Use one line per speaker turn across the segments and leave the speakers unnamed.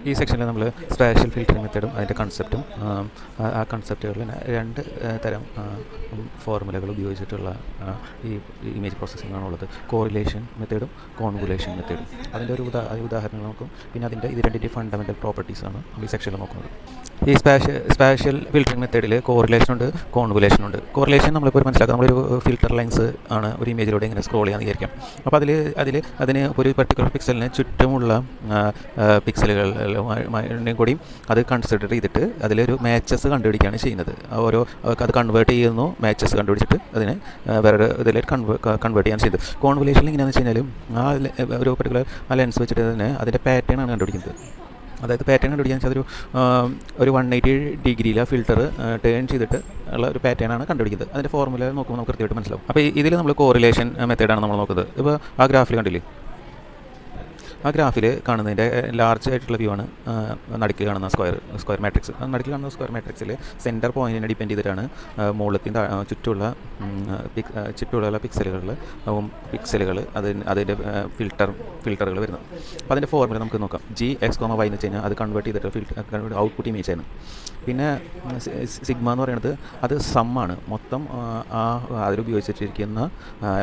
ഈ സെക്ഷനിൽ നമ്മൾ സ്പേഷ്യൽ ഫിൽറ്ററിംഗ് മെത്തേഡും അതിൻ്റെ കൺസെപ്റ്റും ആ കൺസെപ്റ്റുകളിൽ രണ്ട് തരം ഫോർമുലകൾ ഉപയോഗിച്ചിട്ടുള്ള ഈ ഇമേജ് പ്രോസസ്സിംഗ് ആണുള്ളത്. കോറിലേഷൻ മെത്തേഡും കോൺവുലേഷൻ മെത്തേഡും. അതിൻ്റെ ഒരു ഉദാഹരണം നോക്കും. പിന്നെ അതിൻ്റെ ഇത് രണ്ടിൻ്റെ ഫണ്ടമെൻ്റൽ പ്രോപ്പർട്ടീസാണ് നമ്മൾ ഈ സെക്ഷനിൽ നോക്കുന്നത്. ഈ സ്പേഷ്യൽ ഫിൽറ്ററിംഗ് മെത്തേഡിൽ കോറിലേഷൻ ഉണ്ട്, കോൺവുലേഷൻ ഉണ്ട്. കോറിലേഷൻ നമ്മളിപ്പോൾ മനസ്സിലാക്കുക, നമ്മളൊരു ഫിൽറ്റർ ലൈൻസ് ആണ് ഒരു ഇമേജിലൂടെ ഇങ്ങനെ സ്ക്രോൾ ചെയ്യാൻ വിചാരിക്കാം. അപ്പോൾ അതിന് ഒരു പർട്ടിക്കുലർ പിക്സലിന് ചുറ്റുമുള്ള പിക്സലുകളുടെയും കൂടി അത് കൺസിഡർ ചെയ്തിട്ട് അതിലൊരു മാച്ചസ് കണ്ടുപിടിക്കുകയാണ് ചെയ്യുന്നത്. അത് കൺവേർട്ട് ചെയ്യുന്നു, മാച്ചസ് കണ്ടുപിടിച്ചിട്ട് അതിനെ വേറെ ഇതിലേക്ക് കൺവേർട്ട് ചെയ്യാൻ ചെയ്യുന്നത്. കോൺവുലേഷനിൽ എങ്ങനെയാണെന്ന് വെച്ച് കഴിഞ്ഞാൽ ഒരു പർട്ടിക്കുലർ ലെൻസ് വെച്ചിട്ട് തന്നെ അതിൻ്റെ പാറ്റേൺ ആണ് കണ്ടുപിടിക്കുന്നത്. അതായത് പാറ്റേൺ കണ്ടുപിടിക്കാൻ വെച്ചാൽ ഒരു 180 ഡിഗ്രിയിലെ ഫിൽറ്റർ ടേൺ ചെയ്തിട്ട് ഉള്ള ഒരു പാറ്റേൺ ആണ് കണ്ടുപിടിക്കുന്നത്. അതിൻ്റെ ഫോർമുല നോക്കുമ്പോൾ നമുക്ക് കൃത്യമായിട്ട് മനസ്സിലാവും. അപ്പോൾ ഇതിൽ നമ്മൾ കോറിലേഷൻ മെത്തേഡാണ് നമ്മൾ നോക്കുന്നത്. ഇപ്പോൾ ആ ഗ്രാഫിൽ കണ്ടില്ലേ, ആ ഗ്രാഫിൽ കാണുന്നതിൻ്റെ ലാർജ് ആയിട്ടുള്ള വ്യൂ ആണ് നടുക്ക് കാണുന്ന സ്ക്വയർ മാട്രിക്സ്. നടുക്ക് കാണുന്ന സ്ക്വയർ മാട്രിക്സിൽ സെൻറ്റർ പോയിൻറ്റിനെ ഡിപ്പെൻഡ് ചെയ്തിട്ടാണ് മുകളിലത്തിൻ്റെ ചുറ്റുള്ള പിക്സലുകൾ അതിൻ്റെ ഫിൽറ്ററുകൾ വരുന്നത്. അപ്പോൾ അതിൻ്റെ ഫോർമുല നമുക്ക് നോക്കാം. GX, Y എന്ന് വെച്ച് കഴിഞ്ഞാൽ അത് കൺവേർട്ട് ചെയ്തിട്ട് ഔട്ട്പുട്ട് ഇമേജ് ആണ്. പിന്നെ സിഗ്മ എന്ന് പറയുന്നത് അത് സമ്മാണ്, മൊത്തം അതിൽ ഉപയോഗിച്ചിട്ടിരിക്കുന്ന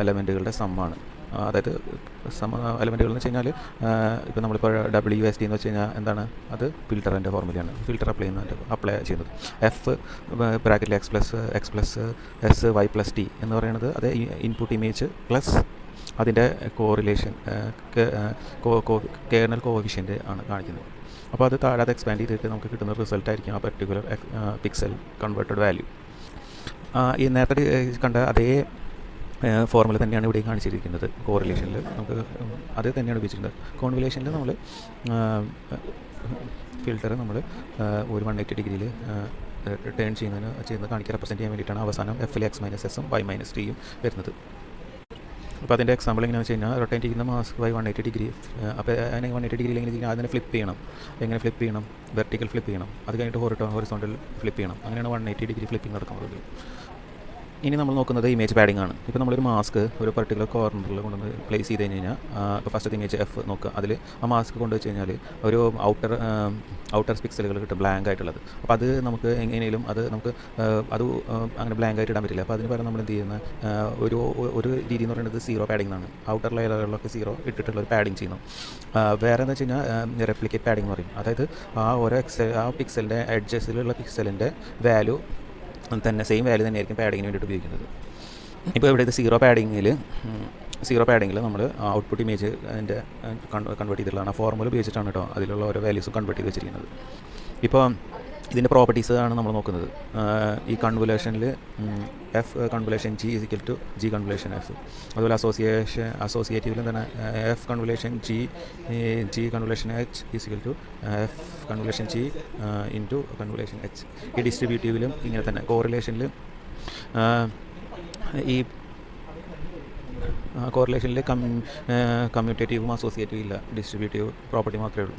എലമെൻറ്റുകളുടെ സമ്മാണ്. അതായത് എലമെൻറ്റുകൾ എന്ന് വെച്ച് കഴിഞ്ഞാൽ ഇപ്പോൾ നമ്മളിപ്പോൾ WSD എന്ന് വെച്ച് കഴിഞ്ഞാൽ എന്താണ്, അത് ഫിൽറ്ററിൻ്റെ ഫോർമുലയാണ്. ഫിൽറ്റർ അപ്ലൈ ചെയ്യുന്നത്. F ബ്രാക്കറ്റിൽ X plus S Y plus T എന്ന് പറയുന്നത് അത് ഇൻപുട്ട് ഇമേജ് പ്ലസ് അതിൻ്റെ കോറിലേഷൻ കേർണൽ കോഎഫിഷ്യൻ്റ് ആണ് കാണിക്കുന്നത്. അപ്പോൾ അത് താഴെ എക്സ്പാൻഡ് ചെയ്തിട്ട് നമുക്ക് കിട്ടുന്ന റിസൾട്ട് ആയിരിക്കും ആ പർട്ടിക്കുലർ പിക്സൽ കൺവേർട്ടഡ് വാല്യൂ. ഈ നേരത്തെ കണ്ട അതേ ഫോർമുല തന്നെയാണ് ഇവിടെ കാണിച്ചിരിക്കുന്നത്. കോറിലേഷനിൽ നമുക്ക് അത് തന്നെയാണ് ഉപയോഗിച്ചിരിക്കുന്നത്. കോൺവുലേഷനിൽ നമ്മൾ ഫിൽറ്റർ നമ്മൾ ഒരു 180 ഡിഗ്രിയിൽ ടേൺ ചെയ്യുന്നത് കാണിക്കാൻ റെപ്രസെൻറ്റ് ചെയ്യാൻ വേണ്ടിയിട്ടാണ് അവസാനം F X - S Y - T വരുന്നത്. അപ്പോൾ അതിൻ്റെ എക്സാമ്പിൾ എങ്ങനെയാണെന്ന് വെച്ച് കഴിഞ്ഞാൽ റൊട്ടേറ്റ് ചെയ്യുന്ന മാസ്ക് ബൈ 180 ഡിഗ്രി. അപ്പോൾ അതിനെ 180 ഡിഗ്രിയിൽ എങ്ങനെ ചെയ്യുന്നത്, അതിനെ ഫ്ലിപ്പ് ചെയ്യണം. എങ്ങനെ ഫ്ലിപ്പ് ചെയ്യണം? വെർട്ടിക്കൽ ഫ്ലിപ്പ് ചെയ്യണം. അത് കഴിഞ്ഞിട്ട് ഹൊറിസോണ്ടൽ ഫ്ലിപ്പ് ചെയ്യണം. അങ്ങനെയാണ് 180 ഡിഗ്രി ഫ്ലിപ്പിംഗ് നടക്കുന്നത്. ഇനി നമ്മൾ നോക്കുന്നത് ഇമേജ് പാഡിംഗ് ആണ്. ഇപ്പോൾ നമ്മളൊരു മാസ്ക് ഒരു പർട്ടിക്കുലർ കോർണറിൽ കൊണ്ടുവന്ന് പ്ലേസ് ചെയ്ത് കഴിഞ്ഞാൽ ഇപ്പോൾ ഫസ്റ്റ് ഇമേജ് F നോക്കുക. അതിൽ ആ മാസ്ക് കൊണ്ടുവച്ച് കഴിഞ്ഞാൽ ഒരു ഔട്ടർ പിക്സലുകൾ കിട്ടും, ബ്ലാങ്ക് ആയിട്ടുള്ളത്. അപ്പോൾ അത് നമുക്ക് എങ്ങനെയും നമുക്ക് അങ്ങനെ ബ്ലാങ്ക് ആയിട്ട് ഇടാൻ പറ്റില്ല. അപ്പോൾ അതിന് പകരം നമ്മൾ എന്ത് ചെയ്യുന്ന ഒരു രീതി എന്ന് പറയുന്നത് സീറോ പാഡിംഗ് ആണ്. ഔട്ടർ ലെയറുകളിലൊക്കെ സീറോ ഇട്ടിട്ടുള്ള ഒരു പാഡിംഗ് ചെയ്യുന്നു. വേറെ എന്ന് വെച്ച് കഴിഞ്ഞാൽ റെപ്ലിക്കേറ്റ് പാഡിംഗ് എന്ന് പറയും. അതായത് ആ പിക്സലിൻ്റെ എഡ്ജസിലുള്ള പിക്സലിൻ്റെ വാല്യൂ തന്നെ സെയിം വാല്യൂ തന്നെയായിരിക്കും പാഡിങ്ങിന് വേണ്ടിയിട്ട് ഉപയോഗിക്കുന്നത്. ഇപ്പോൾ ഇവിടെ ഇത് സീറോ പാഡിങ്ങിൽ നമ്മൾ ഔട്ട്പുട്ട് ഇമേജ് അതിൻ്റെ കൺവേർട്ട് ചെയ്തിട്ടുള്ളതാണ്. ആ ഫോർമുല ഉപയോഗിച്ചിട്ടാണ് കേട്ടോ അതിലുള്ള ഓരോ വാല്യൂസും കൺവേർട്ട് ചെയ്ത് വെച്ചിരിക്കുന്നത്. ഇപ്പോൾ ഇതിൻ്റെ പ്രോപ്പർട്ടീസ് ആണ് നമ്മൾ നോക്കുന്നത്. ഈ കൺവുലേഷനിൽ F convolution G = G കൺവുലേഷൻ F. അതുപോലെ അസോസിയേറ്റീവിലും തന്നെ F convolution G convolution H = F convolution G into convolution H. ഈ ഡിസ്ട്രിബ്യൂട്ടീവിലും ഇങ്ങനെ തന്നെ. കോറിലേഷനിൽ കോറിലേഷനിൽ കമ്മ്യൂട്ടേറ്റീവും അസോസിയേറ്റീവും ഇല്ല, ഡിസ്ട്രിബ്യൂട്ടീവ് പ്രോപ്പർട്ടി മാത്രമേ ഉള്ളൂ.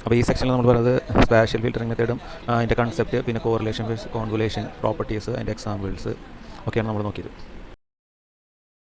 അപ്പോൾ ഈ സെക്ഷനിൽ നമ്മൾ പറയുന്നത് സ്പേഷ്യൽ ഫിൽറ്ററിംഗ് മെത്തേഡും അതിൻ്റെ കൺസെപ്റ്റ്, പിന്നെ കോറിലേഷൻ, കോൺവുലേഷൻ, പ്രോപ്പർട്ടീസ്, അതിൻ്റെ എക്സാമ്പിൾസ് ഒക്കെയാണ് നമ്മൾ നോക്കിയത്.